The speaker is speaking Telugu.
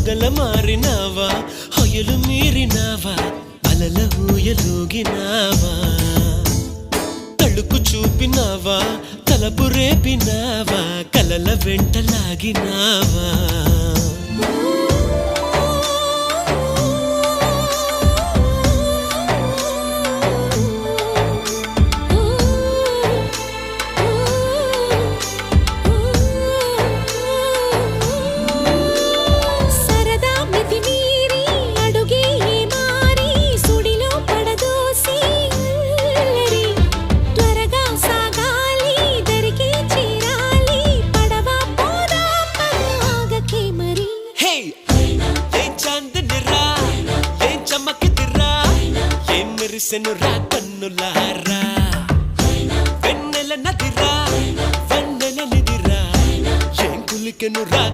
పగల మారినావా హొయలు మీరినావా అలల ఊయలూగినావా తళుకు చూపినావా తలపు రేపినావా కలల వెంటలాగినావా మెరిసెనురా కన్నులారా వెన్నెల నదిరా వెన్నెల నిదిరా ఏం కులికెనురా